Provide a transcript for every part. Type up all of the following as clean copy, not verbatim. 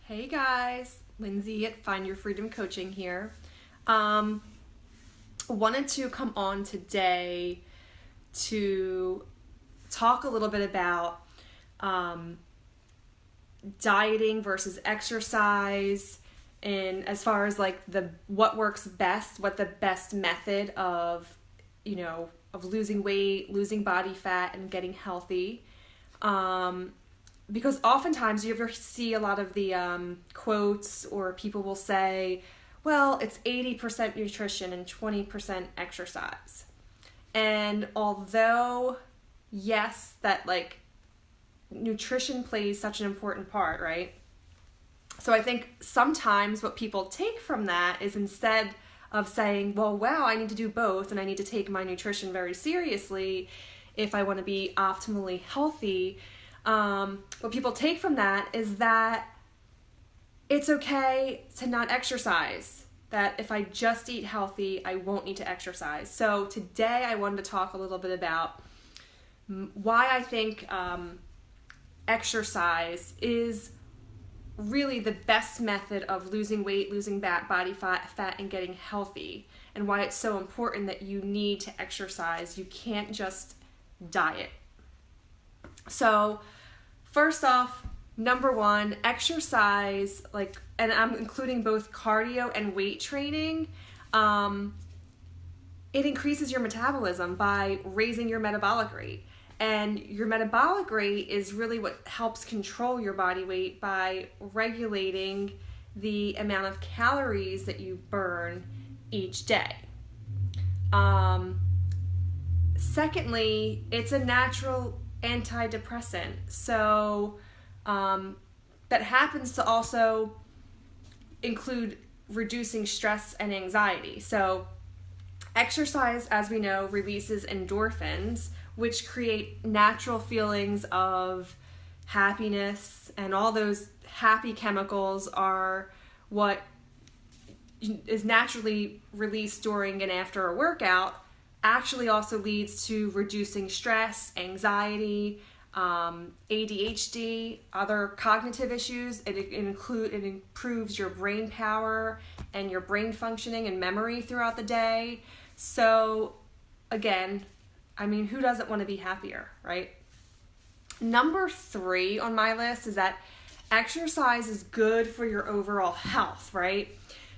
Hey guys, Lindsay at Find Your Freedom Coaching here. Wanted to come on today to talk a little bit about dieting versus exercise, and as far as like what works best, what the best method of losing weight, losing body fat, and getting healthy. Because oftentimes you ever see a lot of the quotes, or people will say, well, it's 80% nutrition and 20% exercise. And although, yes, that like nutrition plays such an important part, right? So I think sometimes what people take from that is, instead of saying, well, wow, I need to do both and I need to take my nutrition very seriously if I want to be optimally healthy, what people take from that is that it's okay to not exercise, that if I just eat healthy, I won't need to exercise. So today I wanted to talk a little bit about why I think exercise is really the best method of losing weight, losing body fat, and getting healthy, and why it's so important that you need to exercise. You can't just diet. So first off, number one, exercise, and I'm including both cardio and weight training, it increases your metabolism by raising your metabolic rate. And your metabolic rate is really what helps control your body weight by regulating the amount of calories that you burn each day. Secondly, it's a natural antidepressant, so that happens to also include reducing stress and anxiety. So exercise, as we know, releases endorphins, which create natural feelings of happiness, and all those happy chemicals are what is naturally released during and after a workout. Actually also leads to reducing stress, anxiety, ADHD, other cognitive issues. It improves your brain power and your brain functioning and memory throughout the day. So again, I mean, who doesn't want to be happier, right? Number 3 on my list is that exercise is good for your overall health, right?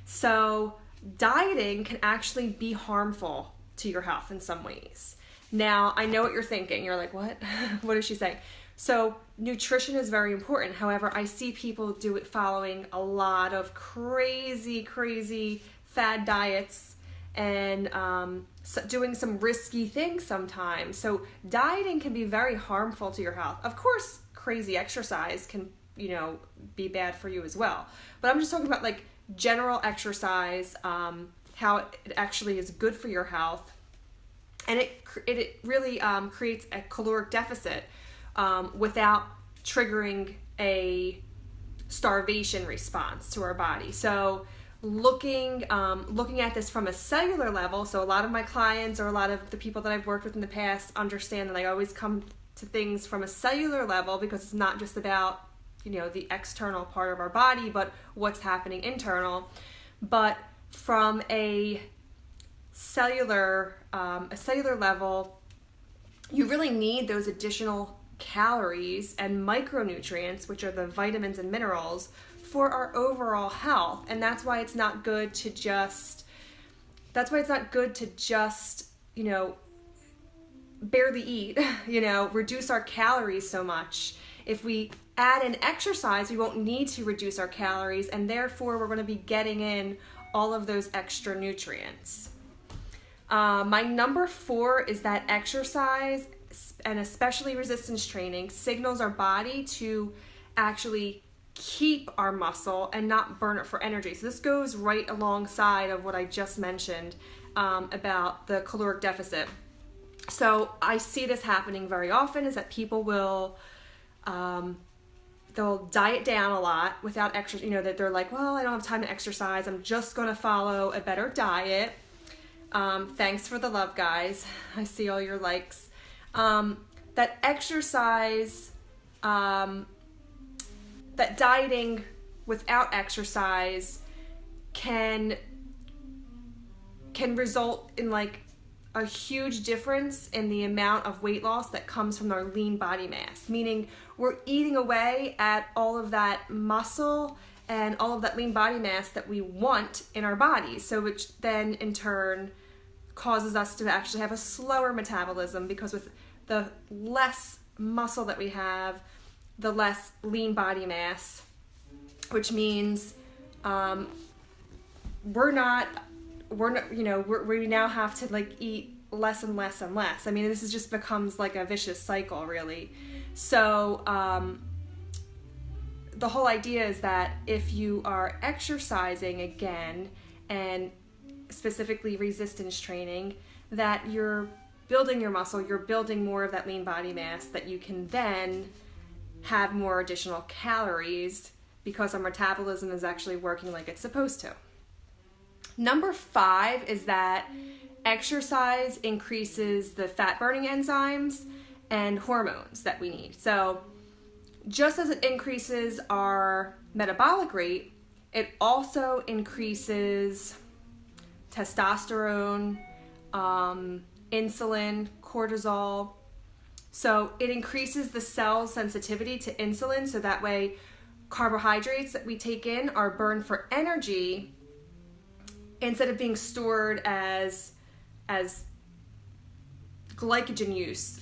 So dieting can actually be harmful to your health in some ways. Now, I know what you're thinking. You're like, what? What is she saying? So nutrition is very important. However, I see people do it following a lot of crazy fad diets and doing some risky things sometimes. So dieting can be very harmful to your health. Of course, crazy exercise can, be bad for you as well. But I'm just talking about like general exercise, how it actually is good for your health. And it really creates a caloric deficit without triggering a starvation response to our body. So looking at this from a cellular level, so a lot of my clients, or a lot of the people that I've worked with in the past, understand that I always come to things from a cellular level, because it's not just about the external part of our body, but what's happening internal. But from a cellular level, you really need those additional calories and micronutrients, which are the vitamins and minerals, for our overall health. And that's why it's not good to just barely eat, reduce our calories so much. If we add in exercise, we won't need to reduce our calories, and therefore we're going to be getting in all of those extra nutrients. My number 4 is that exercise, and especially resistance training, signals our body to actually keep our muscle and not burn it for energy. So this goes right alongside of what I just mentioned about the caloric deficit. So I see this happening very often, is that people will they'll diet down a lot without exercise. That they're like, well, I don't have time to exercise, I'm just going to follow a better diet. Thanks for the love, guys. I see all your likes. That exercise, that dieting without exercise can result in like a huge difference in the amount of weight loss that comes from our lean body mass, meaning we're eating away at all of that muscle and all of that lean body mass that we want in our bodies, so which then in turn causes us to actually have a slower metabolism, because with the less muscle that we have, the less lean body mass, which means we now have to like eat less and less and less. I mean, this is just becomes like a vicious cycle, really. So the whole idea is that if you are exercising again, and specifically resistance training, that you're building your muscle, you're building more of that lean body mass that you can then have more additional calories, because our metabolism is actually working like it's supposed to. Number 5 is that exercise increases the fat burning enzymes and hormones that we need. So just as it increases our metabolic rate, it also increases testosterone, insulin, cortisol. So it increases the cell's sensitivity to insulin, so that way carbohydrates that we take in are burned for energy instead of being stored as glycogen use,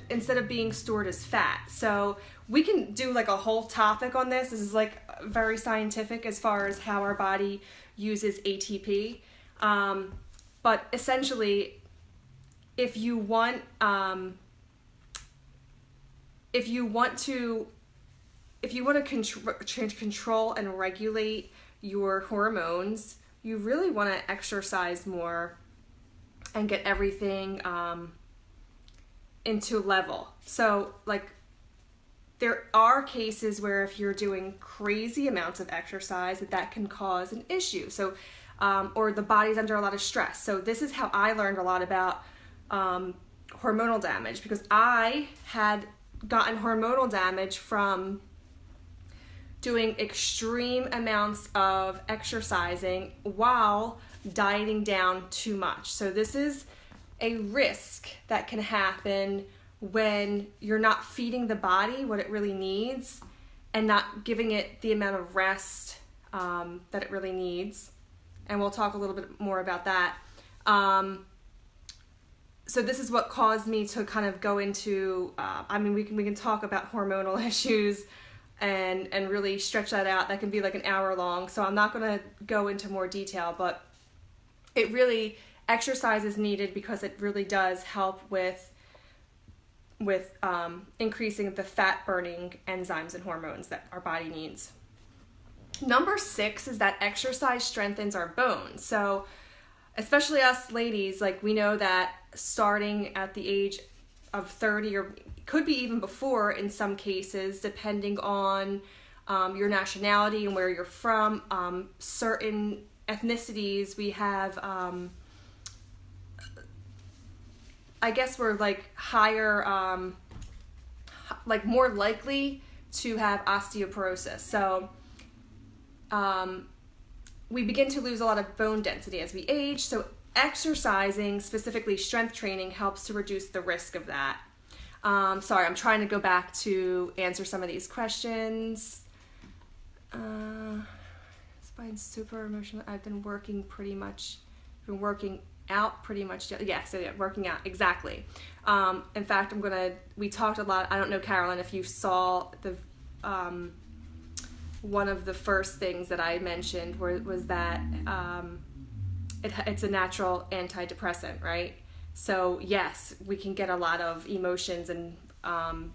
instead of being stored as fat. So we can do like a whole topic on this. This is like very scientific as far as how our body uses ATP. But essentially, if you want to control and regulate your hormones, you really want to exercise more and get everything into level. So like there are cases where if you're doing crazy amounts of exercise, that can cause an issue. So or the body's under a lot of stress. So this is how I learned a lot about hormonal damage, because I had gotten hormonal damage from doing extreme amounts of exercising while dieting down too much. So this is a risk that can happen when you're not feeding the body what it really needs and not giving it the amount of rest that it really needs. And we'll talk a little bit more about that. So this is what caused me to kind of go into, we can talk about hormonal issues and really stretch that out. That can be like an hour long. So I'm not going to go into more detail, but it really, exercise is needed because it really does help with increasing the fat burning enzymes and hormones that our body needs. Number 6 is that exercise strengthens our bones. So especially us ladies, like we know that starting at the age of 30, or could be even before in some cases, depending on your nationality and where you're from, certain ethnicities, we have, I guess we're like higher, like more likely to have osteoporosis. So we begin to lose a lot of bone density as we age. So exercising, specifically strength training, helps to reduce the risk of that. Sorry, I'm trying to go back to answer some of these questions. Spine super emotional. I've been working out pretty much. Working out, exactly. In fact, we talked a lot. I don't know, Carolyn, if you saw the one of the first things that I mentioned was that it's a natural antidepressant, right? So yes, we can get a lot of emotions, and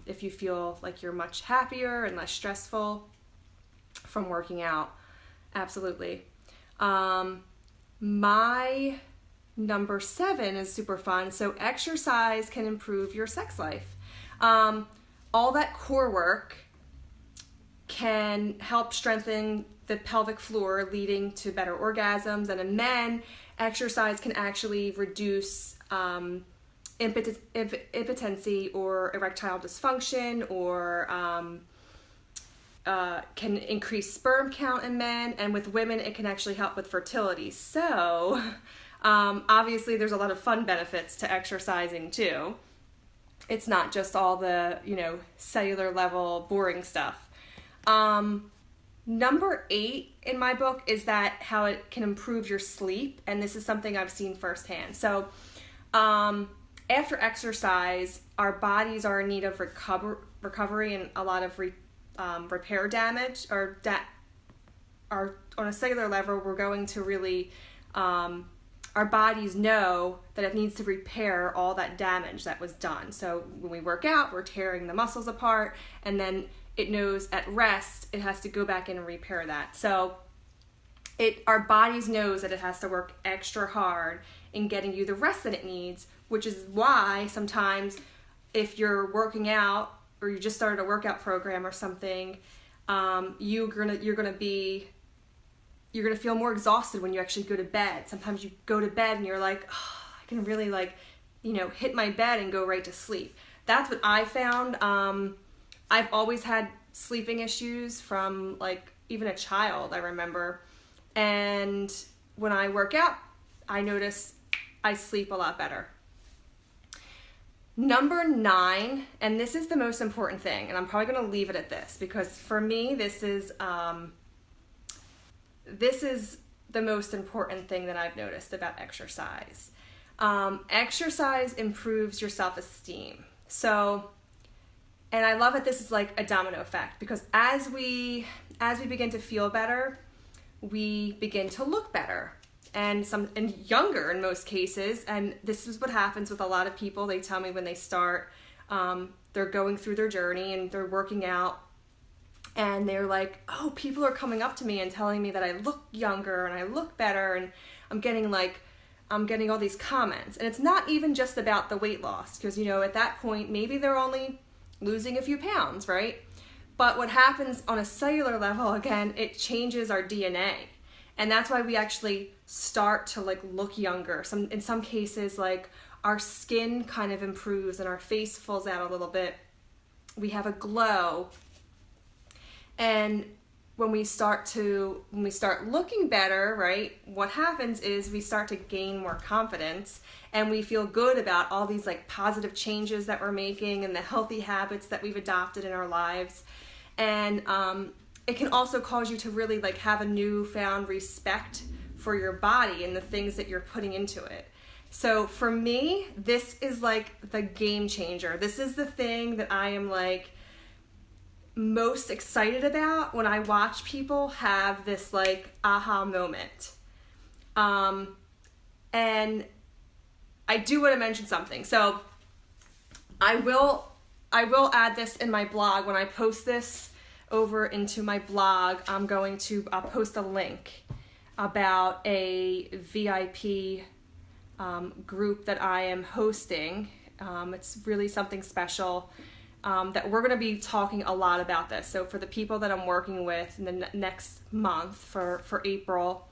if you feel like you're much happier and less stressful from working out, absolutely. My number 7 is super fun. So exercise can improve your sex life. All that core work can help strengthen the pelvic floor, leading to better orgasms. And in men, exercise can actually reduce impotency or erectile dysfunction, or can increase sperm count in men, and with women it can actually help with fertility. So obviously there's a lot of fun benefits to exercising too. It's not just all the, cellular level boring stuff. Number 8 in my book is that how it can improve your sleep, and this is something I've seen firsthand. So after exercise, our bodies are in need of recovery and a lot of repair damage, or on a cellular level, we're going to really, our bodies know that it needs to repair all that damage that was done. So when we work out, we're tearing the muscles apart, and then it knows at rest it has to go back in and repair that. So our bodies knows that it has to work extra hard in getting you the rest that it needs, which is why sometimes if you're working out or you just started a workout program or something, you're gonna feel more exhausted when you actually go to bed. Sometimes you go to bed and you're like, oh, I can really hit my bed and go right to sleep. That's what I found. I've always had sleeping issues from even a child, I remember. And when I work out, I notice I sleep a lot better. Number 9, and this is the most important thing, and I'm probably going to leave it at this because for me, this is the most important thing that I've noticed about exercise. Exercise improves your self-esteem. So, and I love that this is like a domino effect, because as we begin to feel better, we begin to look better and younger in most cases. And this is what happens with a lot of people. They tell me when they start, they're going through their journey and they're working out, and they're like, oh, people are coming up to me and telling me that I look younger and I look better, and I'm getting all these comments. And it's not even just about the weight loss, because at that point maybe they're only losing a few pounds, right? But what happens on a cellular level, again, it changes our DNA. And that's why we actually start to look younger. In some cases, our skin kind of improves and our face fills out a little bit. We have a glow. And when we start looking better, right, what happens is we start to gain more confidence, and we feel good about all these positive changes that we're making and the healthy habits that we've adopted in our lives. And it can also cause you to really have a newfound respect for your body and the things that you're putting into it. So for me, this is the game changer. This is the thing that I am most excited about when I watch people have this aha moment. And I do want to mention something. So I will add this in my blog. When I post this over into my blog, I'll post a link about a VIP group that I am hosting. It's really something special. That we're going to be talking a lot about this. So for the people that I'm working with in the next month for April,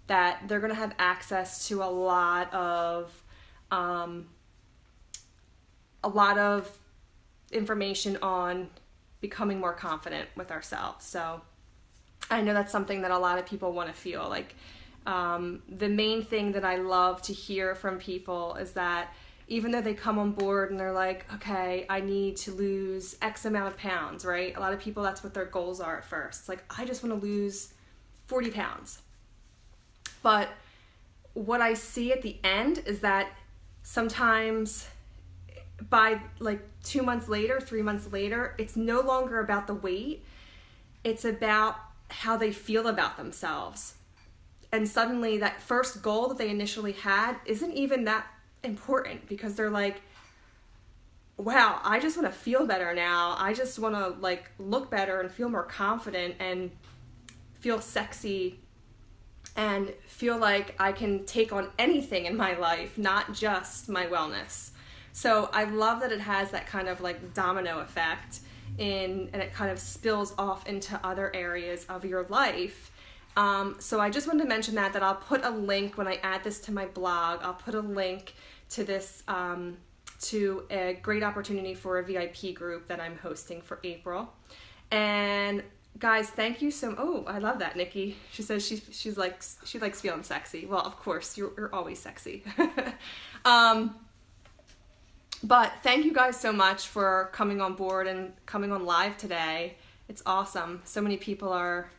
that they're going to have access to a lot of information on becoming more confident with ourselves. So I know that's something that a lot of people want to feel. The main thing that I love to hear from people is that even though they come on board and they're like, okay, I need to lose X amount of pounds, right? A lot of people, that's what their goals are at first. It's I just want to lose 40 pounds. But what I see at the end is that sometimes by 2 months later, 3 months later, it's no longer about the weight. It's about how they feel about themselves. And suddenly that first goal that they initially had isn't even that important, because they're wow, I just want to feel better now. I just want to look better and feel more confident and feel sexy and feel like I can take on anything in my life, not just my wellness. So I love that it has that kind of domino effect and it kind of spills off into other areas of your life. So I just wanted to mention that I'll put a link when I add this to my blog. I'll put a link to this, to a great opportunity for a VIP group that I'm hosting for April. And guys, thank you so. Oh, I love that, Nikki. She says she likes feeling sexy. Well, of course, you're always sexy. But thank you guys so much for coming on board and coming on live today. It's awesome. So many people are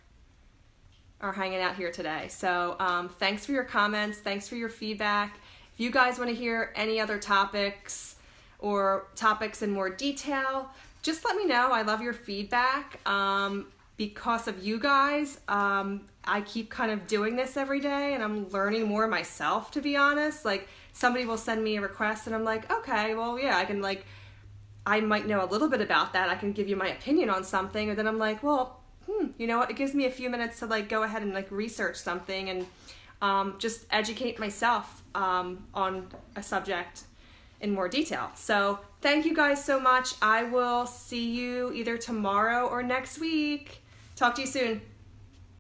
hanging out here today. So thanks for your comments. Thanks for your feedback. If you guys want to hear any other topics or topics in more detail, just let me know. I love your feedback. Because of you guys, I keep kind of doing this every day, and I'm learning more myself, to be honest. Like, somebody will send me a request and I'm like, okay, well, yeah, I might know a little bit about that. I can give you my opinion on something. Or then I'm like, well, you know what? It gives me a few minutes to like go ahead and like research something and just educate myself on a subject in more detail. So thank you guys so much. I will see you either tomorrow or next week. Talk to you soon.